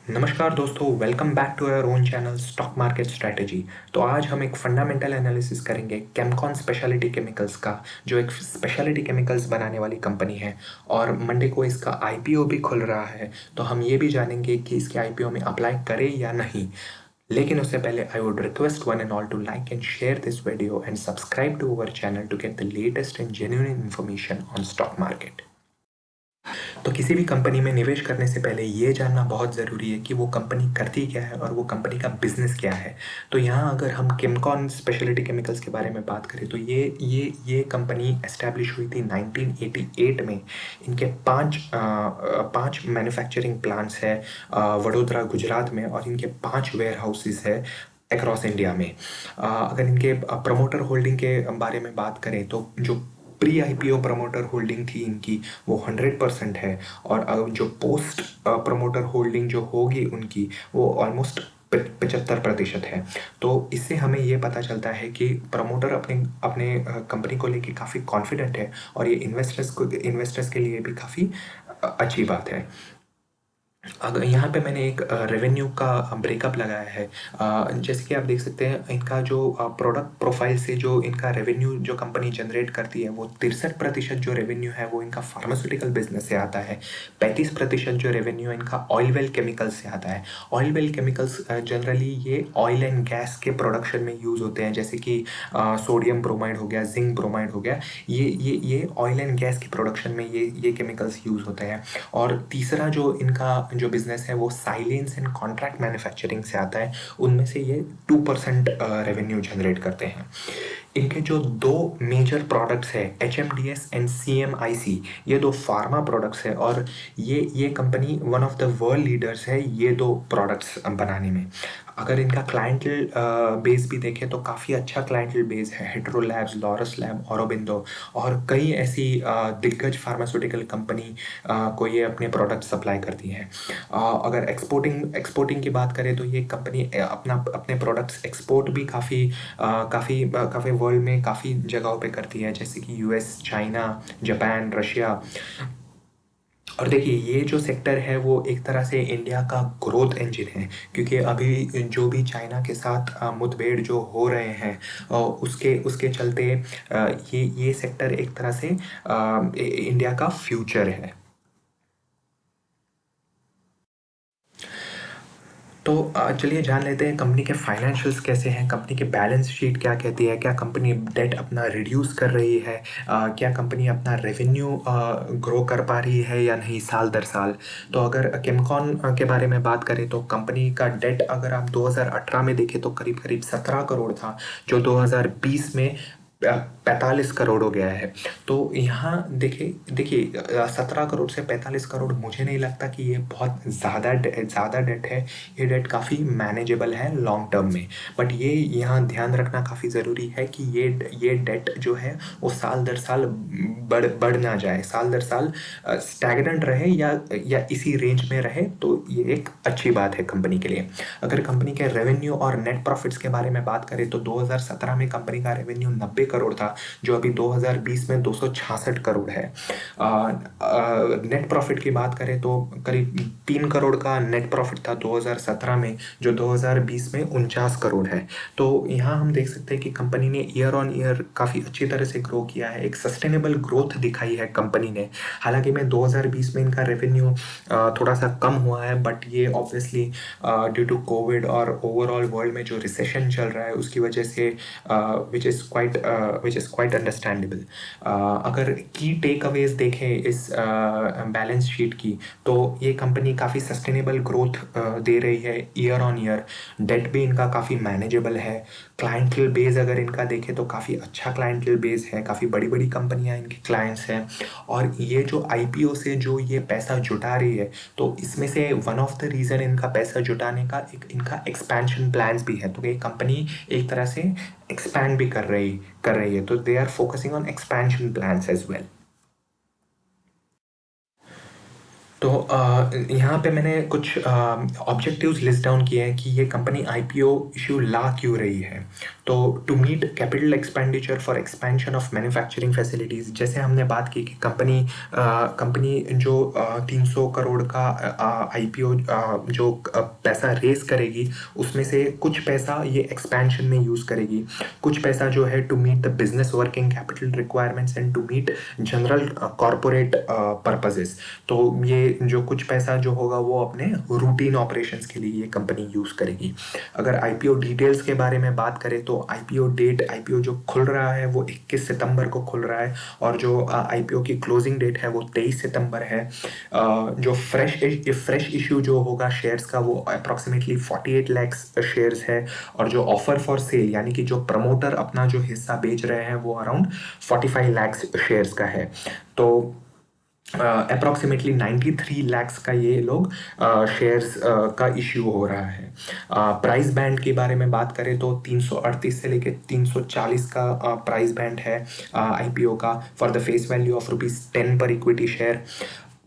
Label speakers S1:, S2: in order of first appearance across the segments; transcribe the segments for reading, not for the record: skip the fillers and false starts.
S1: नमस्कार दोस्तों, welcome back to our own channel stock market strategy. तो आज हम एक फंडामेंटल एनालिसिस करेंगे केमकॉन स्पेशलिटी केमिकल्स का, जो एक स्पेशलिटी केमिकल्स बनाने वाली कंपनी है और मंडे को इसका आईपीओ भी खुल रहा है। तो हम ये भी जानेंगे कि इसके आईपीओ में अप्लाई करें या नहीं। लेकिन उससे पहले I would request one and all to like and share this video and subscribe to our channel to get the latest and genuine information on stock market. तो किसी भी कंपनी में निवेश करने से पहले ये जानना बहुत ज़रूरी है कि वो कंपनी करती क्या है और वो कंपनी का बिजनेस क्या है। तो यहाँ अगर हम केमकॉन स्पेशलिटी केमिकल्स के बारे में बात करें तो ये कंपनी एस्टैब्लिश हुई थी 1988 में। इनके पांच मैन्युफैक्चरिंग प्लांट्स है वडोदरा गुजरात में, और इनके 5 वेयर हाउसेस है अक्रॉस इंडिया में। अगर इनके प्रमोटर होल्डिंग के बारे में बात करें तो जो प्री आईपीओ प्रमोटर होल्डिंग थी इनकी वो 100% है, और जो पोस्ट प्रमोटर होल्डिंग जो होगी उनकी वो ऑलमोस्ट 75% है। तो इससे हमें ये पता चलता है कि प्रमोटर अपने अपने कंपनी को लेके काफ़ी कॉन्फिडेंट है, और ये इन्वेस्टर्स के लिए भी काफ़ी अच्छी बात है। अगर यहाँ पे मैंने एक रेवेन्यू का ब्रेकअप लगाया है। जैसे कि आप देख सकते हैं इनका जो प्रोडक्ट प्रोफाइल से जो इनका रेवेन्यू जो कंपनी जनरेट करती है वो 63% जो रेवेन्यू है वो इनका फार्मास्यूटिकल बिजनेस से आता है। 35% जो रेवेन्यू इनका ऑयल वेल केमिकल्स से आता है। ऑयल वेल केमिकल्स जनरली ये ऑयल एंड गैस के प्रोडक्शन में यूज़ होते हैं, जैसे कि सोडियम ब्रोमाइड हो गया, जिंक ब्रोमाइड हो गया। ये ऑयल एंड गैस की प्रोडक्शन में ये केमिकल्स यूज़ होते हैं। और तीसरा जो इनका जो बिजनेस है वो साइलेंस एंड कॉन्ट्रैक्ट मैन्युफैक्चरिंग से आता है। उनमें से ये 2% रेवेन्यू जनरेट करते हैं। इनके जो दो मेजर प्रोडक्ट्स है HMDS एंड CMIC, ये दो फार्मा प्रोडक्ट्स है, और ये company one of the world leaders है ये दो प्रोडक्ट्स बनाने में। अगर इनका क्लाइंटल बेस भी देखें तो काफ़ी अच्छा क्लाइंटल बेस है। Hetero labs, Laurus lab, Aurobindo और कई ऐसी दिग्गज फार्मास्यूटिकल कंपनी को ये अपने प्रोडक्ट सप्लाई करती हैं। अगर एक्सपोर्टिंग की बात करें तो ये कंपनी अपने प्रोडक्ट्स एक्सपोर्ट भी काफ़ी वर्ल्ड में काफ़ी जगहों पे करती है, जैसे कि US, चाइना, जापान, रशिया। और देखिए ये जो सेक्टर है वो एक तरह से इंडिया का ग्रोथ इंजन है, क्योंकि अभी जो भी चाइना के साथ मुठभेड़ जो हो रहे हैं उसके उसके चलते ये सेक्टर एक तरह से इंडिया का फ्यूचर है। तो चलिए जान लेते हैं कंपनी के फाइनेंशियल्स कैसे हैं, कंपनी की बैलेंस शीट क्या कहती है, क्या कंपनी डेट अपना रिड्यूस कर रही है, क्या कंपनी अपना रेवेन्यू ग्रो कर पा रही है या नहीं साल दर साल। तो अगर केमकॉन के बारे में बात करें तो कंपनी का डेट अगर आप 2018 में देखें तो करीब करीब 17 करोड़ था, जो 2020 में 45 करोड़ हो गया है। तो यहाँ देखिए देखिए 17 करोड़ से 45 करोड़ मुझे नहीं लगता कि ये बहुत ज़्यादा डेट है। ये डेट काफ़ी मैनेजेबल है लॉन्ग टर्म में। बट ये यहाँ ध्यान रखना काफ़ी ज़रूरी है कि ये डेट जो है वो साल दर साल बढ़ ना जाए, साल दर साल स्टैग्नेंट रहे या इसी रेंज में रहे, तो ये एक अच्छी बात है कंपनी के लिए। अगर कंपनी के रेवेन्यू और नेट प्रॉफिट्स के बारे में बात करें तो 2017 में कंपनी का रेवेन्यू 90 करोड़ था, जो अभी 2020 में 266 करोड़ है। नेट प्रॉफिट की बात करें तो करीब 3 करोड़ का नेट प्रॉफिट था 2017 में, जो 2020 में 49 करोड़ है। तो यहाँ हम देख सकते हैं कि कंपनी ने ईयर ऑन ईयर काफ़ी अच्छी तरह से ग्रो किया है, एक सस्टेनेबल ग्रोथ दिखाई है कंपनी ने। हालांकि में 2020 में इनका रेवेन्यू थोड़ा सा कम हुआ है, बट ये ऑब्वियसली ड्यू टू कोविड और ओवरऑल वर्ल्ड में जो रिसेशन चल रहा है उसकी वजह से विच इज़ क्वाइट अंडरस्टैंडेबल। अगर की टेक अवेज देखें इस बैलेंस शीट की, तो ये कंपनी काफ़ी सस्टेनेबल ग्रोथ दे रही है ईयर ऑन ईयर। डेट भी इनका काफ़ी मैनेजेबल है। क्लाइंटल बेस अगर इनका देखें तो काफ़ी अच्छा क्लाइंटल बेस है, काफ़ी बड़ी बड़ी कंपनियां इनकी क्लाइंट्स हैं। और ये जो आईपीओ से जो ये पैसा जुटा रही है, तो इसमें से वन ऑफ द रीज़न इनका पैसा जुटाने का एक इनका एक्सपेंशन प्लान्स भी है। तो ये कंपनी एक तरह से एक्सपैंड भी कर रही है, तो they are focusing on expansion plans as well. तो यहाँ पे मैंने कुछ ऑब्जेक्टिव्स लिस्ट डाउन किए हैं कि ये कंपनी आईपीओ इशू ला क्यों रही है। तो to meet capital expenditure for expansion of manufacturing facilities, जैसे हमने बात की कि कंपनी जो 300 करोड़ का आईपीओ जो पैसा रेस करेगी, उसमें से कुछ पैसा ये एक्सपेंशन में यूज़ करेगी, कुछ पैसा जो है to meet the business working capital requirements and to meet general corporate purposes. तो ये जो कुछ पैसा जो होगा वो अपने रूटीन ऑपरेशंस के लिए ये कंपनी यूज़ करेगी। अगर आईपीओ डिटेल्स के बारे में बात करें तो आईपीओ जो खुल रहा है वो 21 सितंबर को खुल रहा है, और जो आईपीओ की क्लोजिंग डेट है वो 23 सितंबर है। जो फ्रेश इशू जो होगा शेयर्स का वो अप्रॉक्सीमेटली 48 लाख शेयर्स है, और जो ऑफर फॉर सेल यानी कि जो प्रमोटर अपना जो हिस्सा बेच रहे हैं वो अराउंड 45 लाख शेयर्स का है। तो अप्रॉक्सीमेटली 93 लैक्स का ये लोग शेयर्स का इश्यू हो रहा है। प्राइस बैंड के बारे में बात करें तो 338 से लेके 340 का प्राइस बैंड है आईपीओ का, for the face value of ₹10 पर equity share.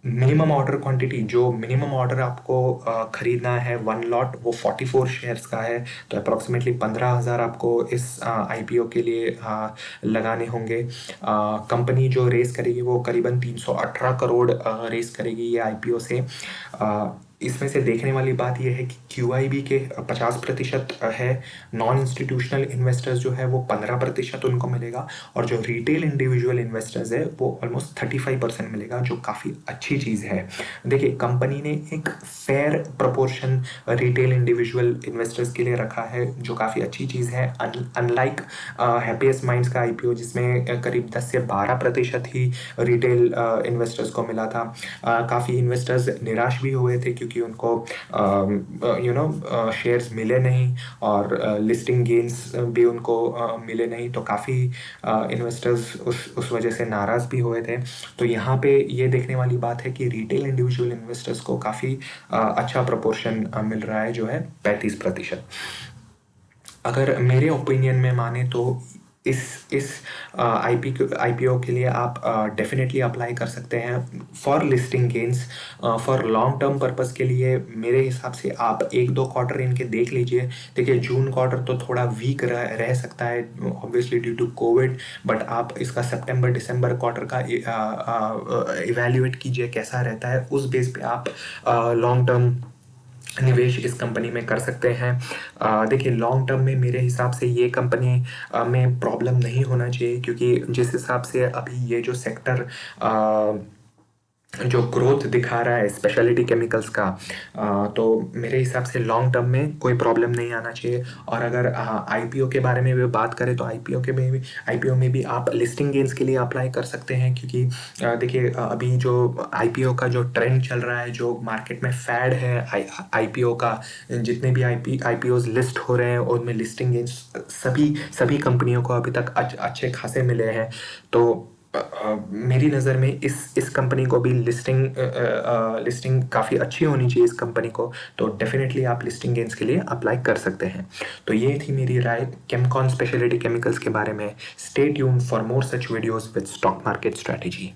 S1: Minimum order quantity, जो मिनिमम ऑर्डर आपको खरीदना है 1 लॉट, वो 44 शेयर्स का है। तो अप्रॉक्सीमेटली 15,000 आपको इस आईपीओ के लिए लगाने होंगे। कंपनी जो रेस करेगी वो करीबन 318 करोड़ रेस करेगी ये आईपीओ से। इसमें से देखने वाली बात यह है कि क्यूआईबी के 50% है, नॉन इंस्टीट्यूशनल इन्वेस्टर्स जो है वो 15% उनको मिलेगा, और जो रिटेल इंडिविजुअल इन्वेस्टर्स है वो ऑलमोस्ट 35% मिलेगा, जो काफ़ी अच्छी चीज़ है। देखिए, कंपनी ने एक fair proportion retail individual investors के लिए रखा है, जो काफ़ी अच्छी चीज़ है। अनलाइक हैप्पीएस्ट माइंड्स का आईपीओ जिसमें करीब 10 से 12% ही रिटेल इन्वेस्टर्स को मिला था। काफ़ी इन्वेस्टर्स निराश भी हुए थे क्योंकि उनको शेयर्स मिले नहीं, और लिस्टिंग गेन्स भी उनको मिले नहीं। तो काफ़ी इन्वेस्टर्स उस वजह से नाराज़ भी हुए थे। तो यहाँ पे ये देखने वाली बात है कि रिटेल इंडिविजुअल इन्वेस्टर्स को काफ़ी अच्छा प्रपोर्शन मिल रहा है, जो है 35%। अगर मेरे ओपिनियन में माने तो इस आईपीओ के लिए आप डेफिनेटली अप्लाई कर सकते हैं for listing gains. For long term purpose के लिए मेरे हिसाब से आप 1-2 क्वार्टर इनके देख लीजिए। देखिए, जून क्वार्टर तो थोड़ा वीक रह सकता है obviously due to COVID, but आप इसका सितंबर दिसंबर क्वार्टर का इवैल्यूएट कीजिए कैसा रहता है, उस बेस पे आप लॉन्ग टर्म निवेश इस कंपनी में कर सकते हैं। देखिए, लॉन्ग टर्म में मेरे हिसाब से ये कंपनी में प्रॉब्लम नहीं होना चाहिए, क्योंकि जिस हिसाब से अभी ये जो सेक्टर जो ग्रोथ दिखा रहा है स्पेशलिटी केमिकल्स का, तो मेरे हिसाब से लॉन्ग टर्म में कोई प्रॉब्लम नहीं आना चाहिए। और अगर आईपीओ के बारे में भी बात करें तो आईपीओ में भी आप लिस्टिंग गेन्स के लिए अप्लाई कर सकते हैं, क्योंकि देखिए, अभी जो आईपीओ का जो ट्रेंड चल रहा है, जो मार्केट में फैड है आईपीओ का, जितने भी आईपीओज लिस्ट हो रहे हैं उनमें लिस्टिंग गेन्स सभी कंपनियों को अभी तक अच्छे खासे मिले हैं। तो मेरी नज़र में इस कंपनी को भी लिस्टिंग काफ़ी अच्छी होनी चाहिए इस कंपनी को। तो डेफिनेटली आप लिस्टिंग गेन्स के लिए अप्लाई कर सकते हैं। तो ये थी मेरी राय केमकॉन स्पेशलिटी केमिकल्स के बारे में। Stay tuned for more such videos with stock market strategy.